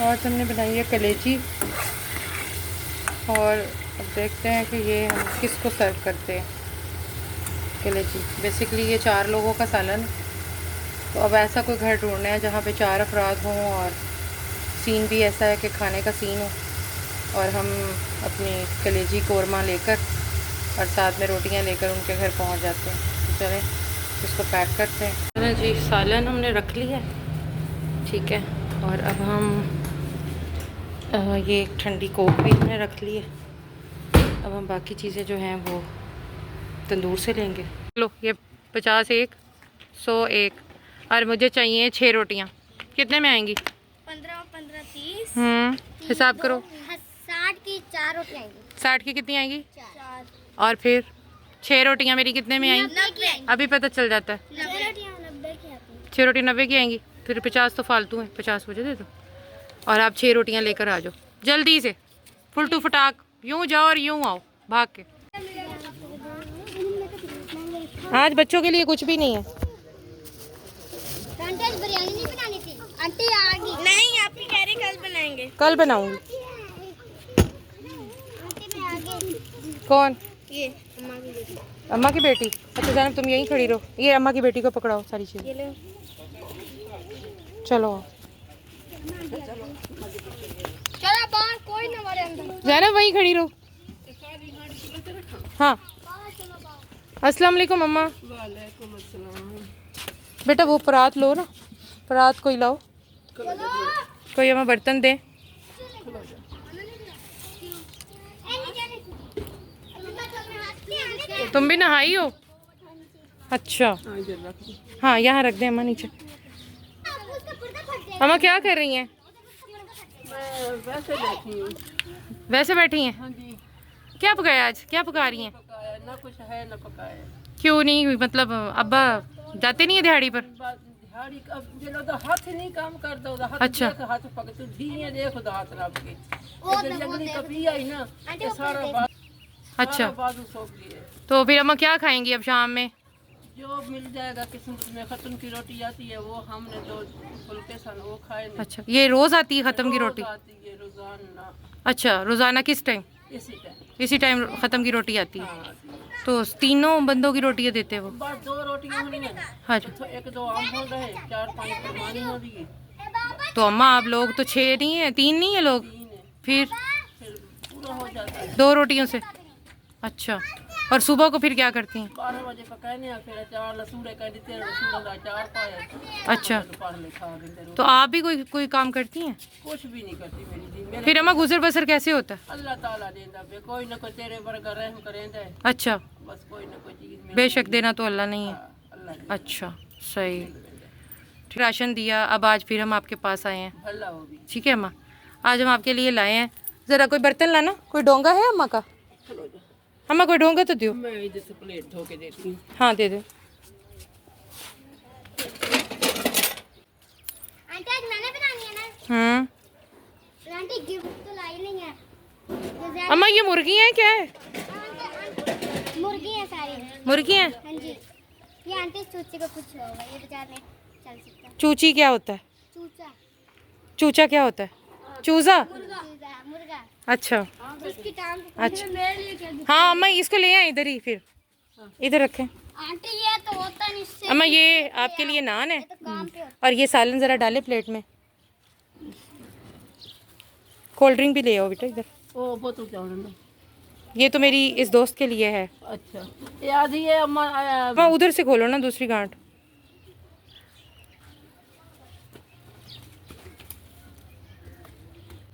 आज हमने बनाई है कलेजी और अब देखते हैं कि ये हम किसको सर्व करते हैं। कलेजी बेसिकली ये 4 लोगों का सालन है, तो अब ऐसा कोई घर ढूंढना है जहाँ पे 4 अफराद हों और सीन भी ऐसा है कि खाने का सीन हो, और हम अपनी कलेजी कौरमा लेकर और साथ में रोटियां लेकर उनके घर पहुँच जाते हैं। तो चलें इसको पैक करते हैं। चलें जी, सालन हमने रख लिया, ठीक है। और अब हम ये एक ठंडी कोक भी हमने रख ली है। अब हम बाकी चीज़ें जो हैं वो तंदूर से लेंगे। लो ये 50 एक 100 एक, और मुझे चाहिए 6 रोटियां। कितने में आएंगी? 15 15 30। हिसाब करो। 60 की 4 रोटियां आएंगी। 60 की कितनी आएंगी? 4। और फिर 6 रोटियां मेरी कितने में आई? 90। अभी पता चल जाता है। 6 रोटियां 90 की आती हैं। 6 रोटियां 90 की आएंगी, फिर 50 तो फालतू हैं। 50 मुझे दे दो और आप 6 रोटियां लेकर आ जाओ जल्दी से, फुल टू फटाक। यूँ जाओ और यूँ आओ भाग के। आज बच्चों के लिए कुछ भी नहीं है। बिरयानी नहीं बनानी थी आंटी, आ गई। नहीं, आप ही कह रही कल बनाएंगे। कल बनाऊंगी। आंटी मैं आ गई। कौन? ये अम्मा की बेटी। अम्मा की बेटी? अच्छा ज़ैनब तुम यहीं खड़ी रहो, ये अम्मा की बेटी को पकड़ाओ सारी चीज़। ये लो। चलो चलो बाहर, कोई ना हमारे अंदर। ज़ैनब वहीं खड़ी रहो। हाँ अस्सलाम वालेकुम अम्मा। वालेकुम अस्सलाम। बेटा वो परात लो ना, परात कोई लाओ, कोई हमें बर्तन दे। तुम भी नहाई हो? अच्छा हाँ यहाँ रख दे अम्मा नीचे। अम्मा क्या कर रही हैं? मैं वैसे बैठी हूँ। वैसे बैठी हैं? हाँ जी। क्या पकाया आज? क्या पका रही हैं? पकाया ना कुछ है ना पकाया। क्यों नहीं, मतलब अब्बा जाते नहीं है दिहाड़ी पर? दिहाड़ी अब जो तो हाथ नहीं काम कर दो, हाथ अच्छा। देख, हाथ पक तो धीरे देखो तो हाथ रब के जल्दी कपी आई ना तो सारा बात। अच्छा बाजू सोख लिए। तो फिर अम्मा क्या खाएंगी अब शाम में? जो मिल जाएगा किस्मत में। खत्म की रोटी आती है, वो हमने 2 फुलके सन वो खाए नहीं। अच्छा ये रोज आती है खत्म की रोज रोटी? आती है रोजाना। अच्छा रोजाना किस टाइम? इसी टाइम। इसी टाइम खत्म की रोटी आती है? हाँ, तो तीनों बंदों की रोटियां देते हैं वो? बस 2 रोटियां होनी है। हाँ जी। तो 1 2 आम बोल रहे, 4 5 कुर्बानी हो रही है। तो अम्मा आप लोग तो 6 नहीं है, 3 नहीं है लोग, 3 है, फिर फिर पूरा हो जाता है। 2 रोटियों से? अच्छा और सुबह को फिर क्या करती हैं? 12 बजे पकाने फिर अचार लसूड़े का देते लसूड़े का अचार पाया। अच्छा दोपहर में खा देते। तो आप भी कोई कोई काम करती हैं? कुछ भी नहीं करती मेरी दी। मेरे फिर अम्मा गुजर बसर कैसे होता है? अल्लाह ताला देता बे, कोई ना कोई तेरे वर्गा रहम करेंदा है। अच्छा बस कोई ना कोई चीज मिल बेशक देना तो अल्लाह नहीं है। अल्लाह ने अच्छा सही। राशन दिया, अब आज फिर हम आपके पास आए हैं, भला होगी। ठीक है अम्मा। आज हम आपके लिए लाए हैं, ज़रा कोई बर्तन लाना, कोई डोंगा है अम्मा का? चलो जा। अम्मा कोई डोंगा तो दो। मैं इधर से प्लेट धो के देती हूँ। हाँ दे दे। आंटी आज मैंने बनानी है ना। आंटी गिफ्ट तो लाई नहीं है। अम्मा ये मुर्गी है क्या है? मुर्गी है सारी। मुर्गी है? हाँ जी। ये आंटी चूचे को कुछ होगा, ये बेचारे नहीं चल सकता। चूची क्या होता है? चूचा। चूचा क्या होता है? चूजा? मुर्गा। मुर्गा। अच्छा उसकी टांग। अच्छा। मेरे लिए क्या? हाँ अम्मा इसको ले आए इधर ही, फिर इधर रखें। आंटी ये तो होता नहीं इससे। अम्मा ये आपके लिए नान है, ये तो काम पे होता और ये सालन ज़रा डाले प्लेट में। कोल्ड ड्रिंक भी ले आओ बेटा इधर। ओ बोतल क्या होना। ये तो मेरी इस दोस्त के लिए है। अच्छा ये आधी है अम्मा। अम्मा उधर से खोलो ना दूसरी गांठ।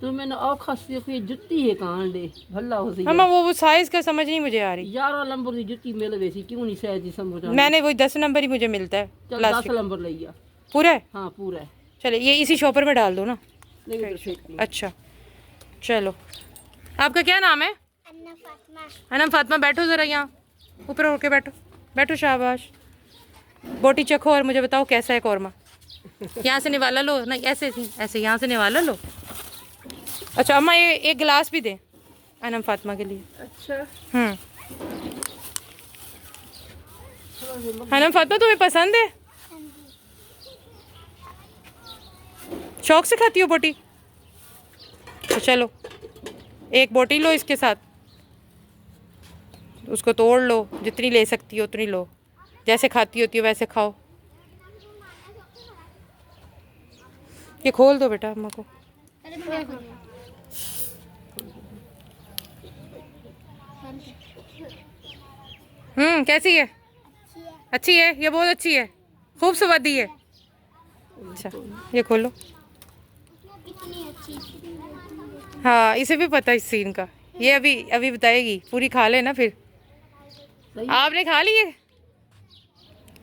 तो मैंने औखा सीखी जुत्ती है कहाँ दे भला हो सी। अम्मा वो साइज का समझ नहीं मुझे आ रही। 11 नंबर की जुत्ती मिल गई सी, क्यों नहीं सहज समझ। मैंने वही 10 नंबर ही मुझे मिलता है चल 10 प्लास्टिक नंबर ले गया। पूरा है। हाँ पूरा है। चले ये इसी शॉपर में डाल दो ना। नहीं तो फेंक दी। अच्छा चलो, आपका क्या नाम है? अन्ना फातिमा। अनम फातिमा बैठो ज़रा यहाँ ऊपर होके बैठो। बैठो शाबाश। बोटी चखो और मुझे बताओ कैसा है कौरमा। यहाँ से निवाला लो, नहीं ऐसे नहीं, ऐसे यहाँ से निवाला लो। अच्छा अम्मा ये एक गिलास भी दे अनम फातिमा के लिए। अच्छा अनम फातिमा तुम्हें पसंद है? शौक से खाती हो बोटी? तो चलो एक बोटी लो इसके साथ, उसको तोड़ लो, जितनी ले सकती हो उतनी लो, जैसे खाती होती हो वैसे खाओ। ये खोल दो बेटा अम्मा को। अरे मैं क्या करूँ? कैसी है? अच्छी है, ये बहुत अच्छी है, खूब स्वादी है। अच्छा ये खोलो। इतनी अच्छी। हाँ इसे भी पता इस सीन का, ये अभी अभी बताएगी, पूरी खा लेना फिर। आपने खा ली है?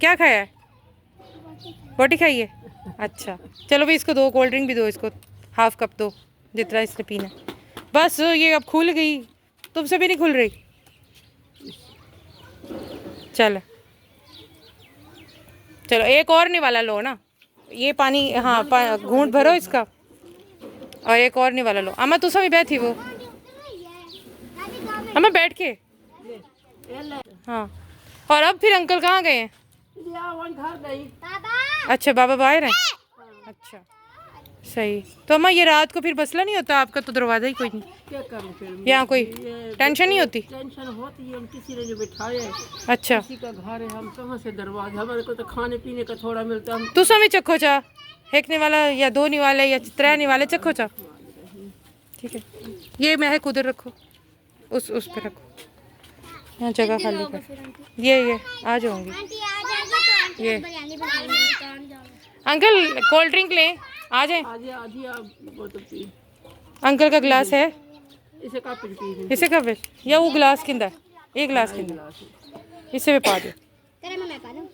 क्या खाया है? रोटी खाई है? अच्छा चलो भाई इसको दो, कोल्ड ड्रिंक भी दो इसको, हाफ कप दो जितना इसने पीना है। बस ये अब खुल गई, तुमसे भी नहीं खुल रही। चलो चलो एक और निवाला लो ना, ये पानी हाँ घूंट भरो इसका, और एक और निवाला लो। अम्मा तुसा भी बैठी वो, अम्मा बैठ के। हाँ और अब फिर अंकल कहाँ गए हैं? पापा अच्छा बाबा बाहर हैं। अच्छा सही। तो अम्मा ये रात को फिर मसला नहीं होता आपका, तो दरवाज़ा ही कोई नहीं, क्या करूं फिर? यहाँ कोई ये टेंशन नहीं होती? टेंशन होती है, हम किसी ने जो बिठाए है, अच्छा किसी का घर है, हम कहाँ से दरवाजा, हमारे को तो खाने पीने का थोड़ा मिलता है। हम तुसा भी चखो चा, एक निवाला या दो निवाले या त्रै निवाले चखो चा। ठीक है ये महक उधर रखो, उस पे रखो, यहाँ जगह खाली कर। ये आ जाऊंगी। आंटी आ जाएगी तो ये बिरयानी बना लेंगे। अंकल कोल्ड ड्रिंक लें, आ जाए। आज ही आप वो तो पी, अंकल का गिलास है, इसे का पी इसे कब है या वो गिलास किंदा है? एक गिलास किंदा, इसे भी पा दो। तेरे में मैं पा दूं।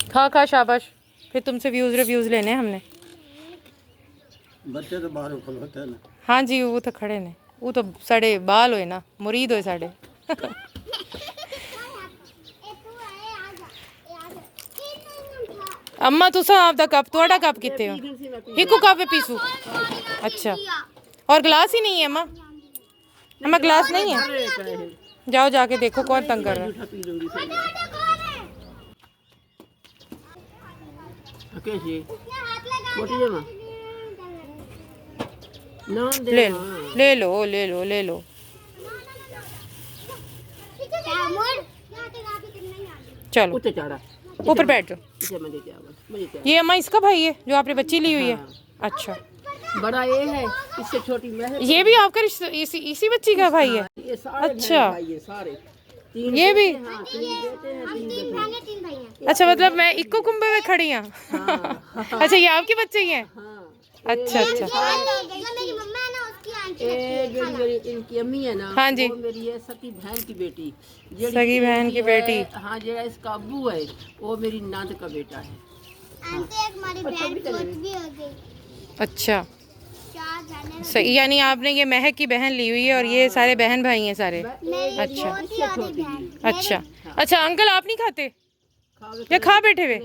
खा खा शाबाश, फिर तुमसे रिव्यूज लेने हैं हमने। बच्चे तो बाहर खलोते हैं ना। हाँ जी वो तो खड़े ने, वो तो साढ़े बाल होए ना, मुरीद होए साढ़े। अम्मा तुसा आपदा कप, थोड़ा कप कितने हो? हिकू कप है पीसू। अच्छा और गिलास ही नहीं है अम्मा? अम्मा गिलास नहीं है? जाओ जाके देखो कौन तंग कर रहा है। पी लूंगी कैसे मोटी जमा ना दे ले लो ले लो ले लो ले लो। चलो उते चढ़ा, ऊपर बैठ जाओ। इसे मैं देते आवाज, मैं देते ये अम्मा इसका भाई है जो आपने बच्ची ली हुई है? अच्छा आवाज। बड़ा ये है, इससे छोटी मैं है। ये भी आपका इसी बच्ची का भाई है? ये सारे अच्छा। भाई ये सारे तीन ये भी? हाँ, तीन बेटे हैं, तीन बेटे हैं। 3 भाई हैं। अच्छा मतलब मैं इक्को कुंभे में खड़ी हूँ। हाँ अच्छा ये आपके बच्चे ही हैं? हाँ। अच्छा अच्छा जो मेरी मम्मा है ना उसकी आंटी ये जो मेरी इनकी अम्मी है ना, हाँ जी। वो मेरी है सगी बहन की बेटी। जेड़ी सगी बहन की है, बेटी। हाँ जेड़ा इसका अब्बू है वो मेरी नंद का बेटा है। आंटी एक हमारी बहन कुछ भी हो गई। अच्छा 4 जाने सही, यानी आपने ये महक की बहन ली हुई है और ये सारे बहन भाई हैं सारे? मेरी अच्छा। छोटी वाली बहन। अच्छा अच्छा अंकल आप नहीं खाते खावे या खा बैठे हुए?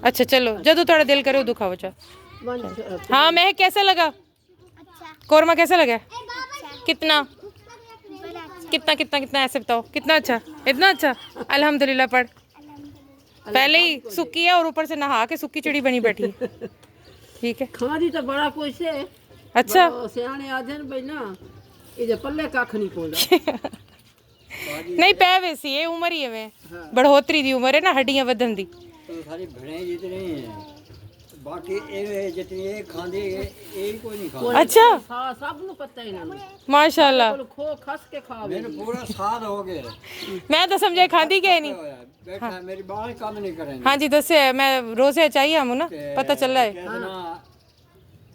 अच्छा चलो जदों थोड़ा दिल करे उदो खाओ चा। हाँ महक कैसा लगा? अच्छा कोरमा कैसा लगा? अच्छा कितना बड़ा अच्छा कितना कितना कितना ऐसे बताओ, कितना अच्छा? इतना अच्छा? अल्हम्दुलिल्लाह पढ़। पहले ही सुक्की है और ऊपर से नहा के सुक्की चिड़ी बनी बैठी है। ठीक है खादी तो बड़ा कोई से अच्छा सियाने आधे भाई ना, ये पल्ले कख नहीं पौंदा। नहीं पै वैसी है, उम्र ही है वे बढ़ोतरी दी उम्र है ना, हड्डियां वधन दी। तो सारी भैंस जितनी हैं, बाकी ये जितनी ये खांदी ये कोई नहीं खाता। अच्छा हाँ सब नु पता है ना, माशाल्लाह, खो खस के खावे। मेरे पूरा साल हो गए मैं तो समझे खाती क्या नहीं। बैठा है, मेरी बाल काम नहीं करेंगे। हाँ जी दसे मैं रोजे चाहिए हम ना, पता चल रहा है। कितना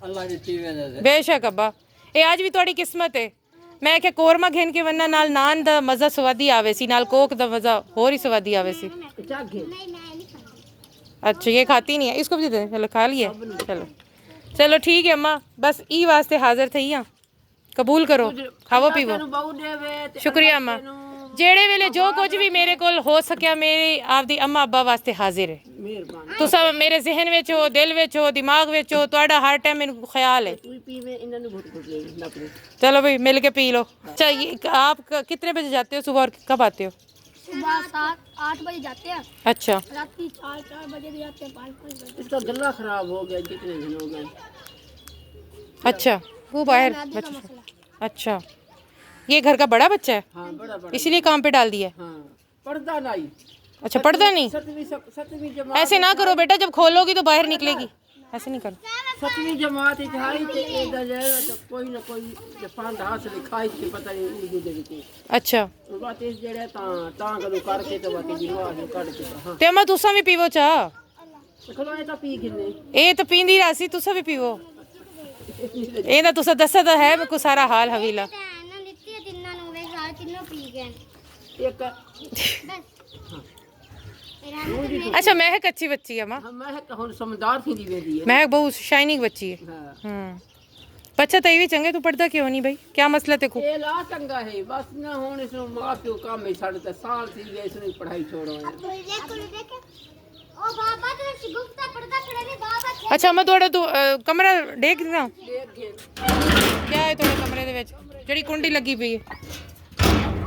अल्लाह की चीज़ है। बेशक अब्बा ये आज भी थोड़ी किस्मत है। मैं क्या कोरमा घेन के वरना नाल नान दा मजा स्वादी आवे सी, नाल कोक दा मजा होर ही स्वादी आवे सी। जागे नहीं मैं नहीं खाती। अच्छा ये खाती नहीं है, इसको भी दे दे। चलो खा लिया, चलो चलो ठीक है अम्मा, बस ई वास्ते हाजिर थी हाँ, कबूल करो खावो पीवो। बहु देवे ते शुक्रिया अम्मा, जेड़े वेले जो कुछ भी मेरे कोल हो सकिया मेरी आपदी अम्मा अब्बा वास्ते हाजिर है। मेहरबानी। तुसा मेरे जहन विच हो, दिल विच हो, दिमाग विच हो, तुहाडा हर टाइम मेनू ख्याल है। तू पीवे इन्हां नु बहुत कुछ ले नपरे। चलो भाई मिल के पी लो। अच्छा ये आप कितने बजे जाते हो सुबह और कब आते हो? सुबह 7-8 बजे जाते हैं, अच्छा रात की 4 बजे भी आते हैं, 5 बजे। इसका गला खराब हो गया जितने दिन हो गए। अच्छा, वो बाहर मैदे का बच्चा। मसला। अच्छा, ये घर का बड़ा बच्चा है, हाँ बड़ा बड़ा। इसीलिए काम पे डाल दिया है। हाँ पर्दा नहीं। अच्छा, पढ़ता नहीं। 7वीं जमात। ऐसे ना करो बेटा, जब खोलोगी तो बाहर निकलेगी, ऐसे नहीं करो। 7वीं जमात इतिहाई ते एदा जाएगा तो कोई ना कोई जफान हाथ लिखाई के पता नहीं उर्दू दे विच। अच्छा, बात इस जेड़े तां करो करके तो बाकी जिवा जो कट के हां ते अम्मा तुसा भी पीवो चाह। खलो ये तो पी किन्ने ਇਹ ਤਾਂ ਪੀਂਦੀ ਰਾਸੀ, ਤੁਸੀਂ ਵੀ ਪੀਵੋ। ਇਹ ਤਾਂ ਤੁਸੀਂ ਦੱਸਿਆ ਤਾਂ ਹੈ ਮੇਰੇ ਕੋ ਸਾਰਾ ਹਾਲ ਹਵੀਲਾ। ना लिखती है तिन्ना नु वे सारे तीनों पी गए एक बस। अच्छा, महक अच्छी बच्ची है माँ, मैं हुन समझदार थी दी वेंदी है। महक बहुत शाइनिंग बच्ची है। हां बच्चा तो ये भी चंगे, तू पढ़ता क्यों नहीं भाई, क्या मसला ते को? ये ला चंगा है बस ना हुन इस मां प्यो काम है साढ़े ते साल थी गए इसने पढ़ाई छोड़ो है। ओ बाबा तो शिगुफ्ता पड़ता पड़े रे बाबा। अच्छा अम्मा थोड़ा तू कमरा देख रहा हूँ, देख के क्या है थोड़े कमरे ਦੇ ਵਿੱਚ ਜਿਹੜੀ ਕੁੰਡੀ ਲੱਗੀ ਪਈ ਹੈ?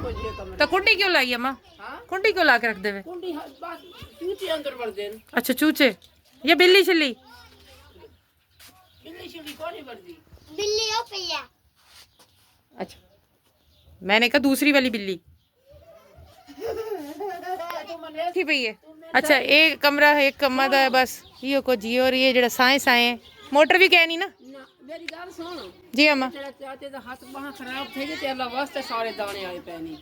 कोई ये कमरा ਤਾਂ ਕੁੰਡੀ ਕਿਉਂ ਲਾਈ ਅम्मा? हां कुंडी क्यों ला के रख देवे? कुंडी बस चूचे अंदर भर देन। अच्छा, चूचे या बिल्ली छिल्ली? बिल्ली शिल्ली कोनी भरदी। बिल्ली ओ पैया। अच्छा, मैंने कहा दूसरी वाली बिल्ली की पई है। अच्छा, एक कमरा है, एक कम्मा दा है बस, यो को जी। और ये जड़ा साए साए है, मोटर भी कहनी ना ना मेरी गल सुन जी अम्मा। तेरा चाचे दा हाथ बाह खराब थे जे अल्लाह वास्ते सारे दाने आए पैनी।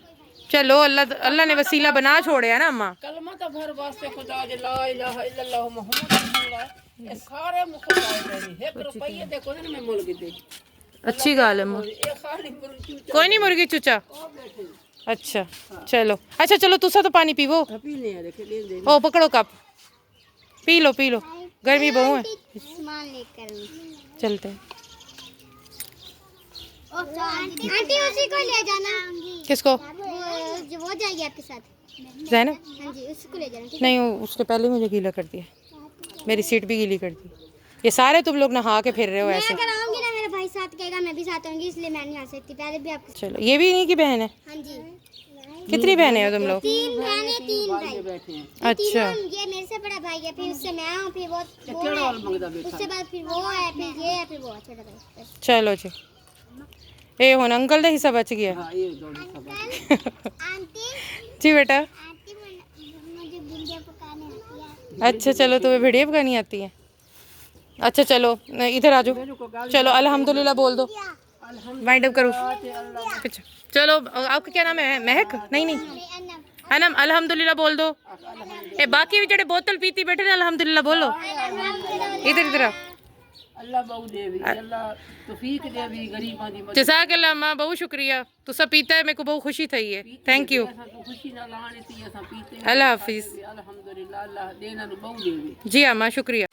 चलो, अल्लाह अल्लाह ने वसीला बना छोड़े ना अम्मा। कलमा तो भर वास्ते खुदा दे ला इलाहा इल्लल्लाह मुहम्मद रसूलुल्लाह ये सारे मुखत आए पैनी। 1 रुपये दे कोने में मुल्क दे। अच्छी गाल है अम्मा, ये खाली मुर्गी चूचा कोई नहीं मुर्गी चूचा। ओ बैठे अच्छा चलो, अच्छा चलो तुसा तो पानी पीवो। पी ले देखे ले दे। ओ पकड़ो cup, P low P low, गर्मी बहु है। सामान लेकर चलते हैं। आंटी उसी को ले जाना। किसको? वो जाएगी आपके साथ। जैनब? हाँ जी, उसको ले जाना। नहीं, उसने पहले मुझे गीला कर दिया, मेरी सीट भी गीली कर दी। ये सारे तुम लोग नहा के फिर रहे हो मैं ऐसे। अगर आऊंगी ना, मेरा भाई साथ कहेगा, मैं भी साथ आऊंगी, इसलिए मैं नहीं आ सकती। पहले भी आपके चलो, ये भी इन्हीं की बहन है? हाँ जी। कितनी बहनें हो तुम लोग? 3 बहनें 3 भाई। बैठे हैं अच्छा, ये मेरे से बड़ा भाई है, फिर उससे मैं हूँ, फिर वो केड़ा वाल मंगदा बैठा उससे बाद फिर वो है, फिर ये है, फिर वो है छोटा भाई। बस। चलो जी। ये हुन अंकल दा हिस्सा बच गया। हां ये दोनों सब आंटी जी बेटा। आंटी मुझे भिंडियाँ पकाने आती है। अच्छा चलो, तुम्हें भिड़िया पकानी आती है? अच्छा चलो, इधर आ जाओ। चलो अल्हम्दुलिल्लाह बोल दो, वाइंड अप करो। अच्छा चलो, आपका क्या नाम है? महक? नहीं नहीं, अनम। अल्हम्दुलिल्लाह बोल दो। ए बाकी भी जड़े बोतल पीती बैठे ना, अल्हम्दुलिल्लाह बोलो। इधर इधर आओ। अल्लाह बहु देवी अल्लाह तौफीक देवी गरीबां दी मदद। जज़ाकल्लाह अम्मा, बहुत शुक्रिया। तुसा पीता है, मेरे को बहुत खुशी थई है। Thank you. खुशी ना लाने ती असा पीते अल्लाह हाफिज़। अल्हम्दुलिल्लाह अल्लाह देना नु बहु देवी। जी अम्मा, शुक्रिया।